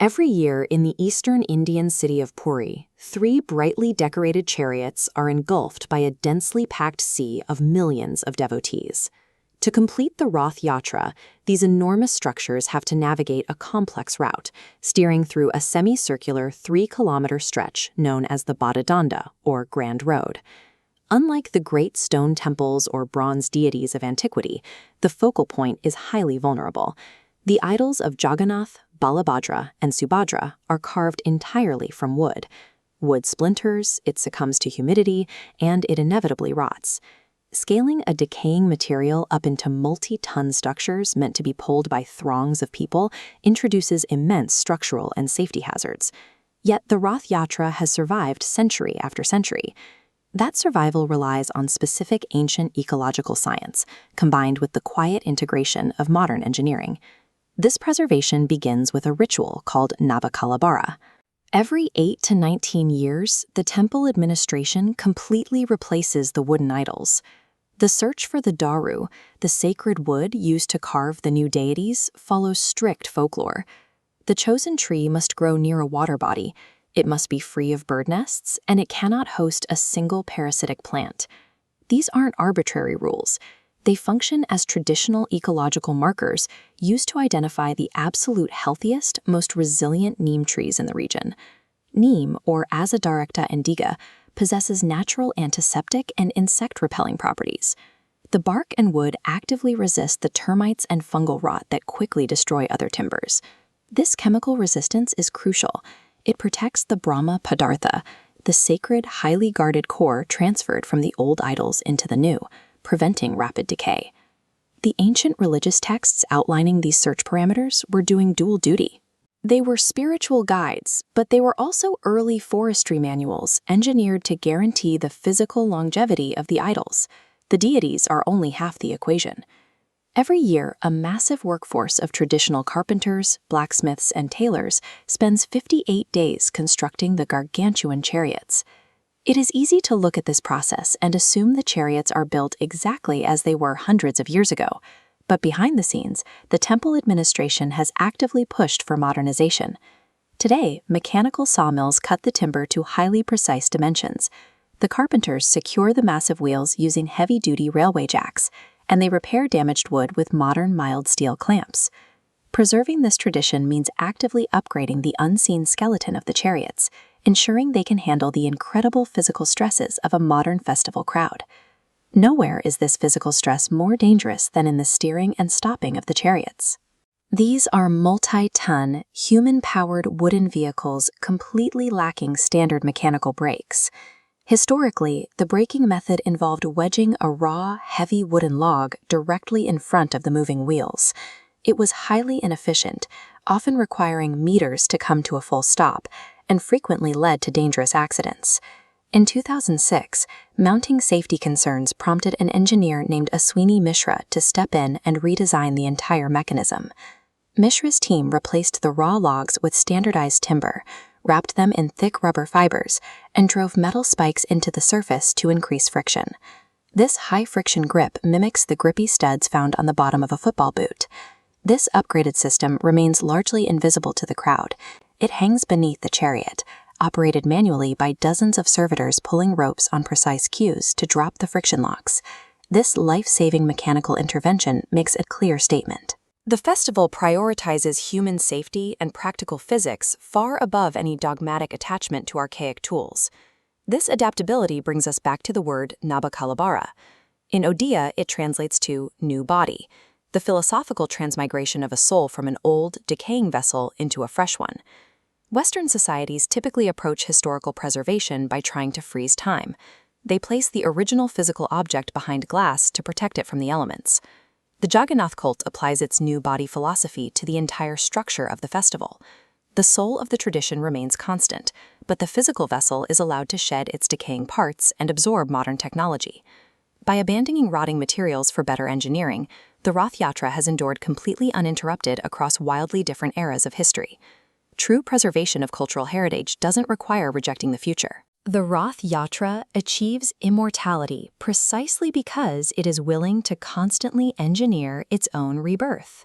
Every year in the eastern Indian city of Puri, 3 brightly decorated chariots are engulfed by a densely packed sea of millions of devotees. To complete the Rath Yatra, these enormous structures have to navigate a complex route, steering through a semicircular 3-kilometer stretch known as the Bodhidanda, or Grand Road. Unlike the great stone temples or bronze deities of antiquity, the focal point is highly vulnerable. The idols of Jagannath, Balabhadra, and Subhadra are carved entirely from wood. Wood splinters, it succumbs to humidity, and it inevitably rots. Scaling a decaying material up into multi-ton structures meant to be pulled by throngs of people introduces immense structural and safety hazards. Yet the Rath Yatra has survived century after century. That survival relies on specific ancient ecological science, combined with the quiet integration of modern engineering. This preservation begins with a ritual called Navakalabhara. Every 8 to 19 years, the temple administration completely replaces the wooden idols. The search for the daru, the sacred wood used to carve the new deities, follows strict folklore. The chosen tree must grow near a water body, it must be free of bird nests, and it cannot host a single parasitic plant. These aren't arbitrary rules. They function as traditional ecological markers used to identify the absolute healthiest, most resilient neem trees in the region. Neem, or Azadirachta indica, possesses natural antiseptic and insect-repelling properties. The bark and wood actively resist the termites and fungal rot that quickly destroy other timbers. This chemical resistance is crucial. It protects the Brahma Padartha, the sacred, highly guarded core transferred from the old idols into the new, preventing rapid decay. The ancient religious texts outlining these search parameters were doing dual duty. They were spiritual guides, but they were also early forestry manuals engineered to guarantee the physical longevity of the idols. The deities are only half the equation. Every year, a massive workforce of traditional carpenters, blacksmiths, and tailors spends 58 days constructing the gargantuan chariots. It is easy to look at this process and assume the chariots are built exactly as they were hundreds of years ago. But behind the scenes, the temple administration has actively pushed for modernization. Today, mechanical sawmills cut the timber to highly precise dimensions. The carpenters secure the massive wheels using heavy-duty railway jacks, and they repair damaged wood with modern mild steel clamps. Preserving this tradition means actively upgrading the unseen skeleton of the chariots, ensuring they can handle the incredible physical stresses of a modern festival crowd. Nowhere is this physical stress more dangerous than in the steering and stopping of the chariots. These are multi-ton, human-powered wooden vehicles completely lacking standard mechanical brakes. Historically, the braking method involved wedging a raw, heavy wooden log directly in front of the moving wheels. It was highly inefficient, often requiring meters to come to a full stop, and frequently led to dangerous accidents. In 2006, mounting safety concerns prompted an engineer named Aswini Mishra to step in and redesign the entire mechanism. Mishra's team replaced the raw logs with standardized timber, wrapped them in thick rubber fibers, and drove metal spikes into the surface to increase friction. This high-friction grip mimics the grippy studs found on the bottom of a football boot. This upgraded system remains largely invisible to the crowd. It hangs beneath the chariot, operated manually by dozens of servitors pulling ropes on precise cues to drop the friction locks. This life-saving mechanical intervention makes a clear statement. The festival prioritizes human safety and practical physics far above any dogmatic attachment to archaic tools. This adaptability brings us back to the word Navakalabhara. In Odia, it translates to new body, the philosophical transmigration of a soul from an old, decaying vessel into a fresh one. Western societies typically approach historical preservation by trying to freeze time. They place the original physical object behind glass to protect it from the elements. The Jagannath cult applies its new body philosophy to the entire structure of the festival. The soul of the tradition remains constant, but the physical vessel is allowed to shed its decaying parts and absorb modern technology. By abandoning rotting materials for better engineering, the Rath Yatra has endured completely uninterrupted across wildly different eras of history. True preservation of cultural heritage doesn't require rejecting the future. The Rath Yatra achieves immortality precisely because it is willing to constantly engineer its own rebirth.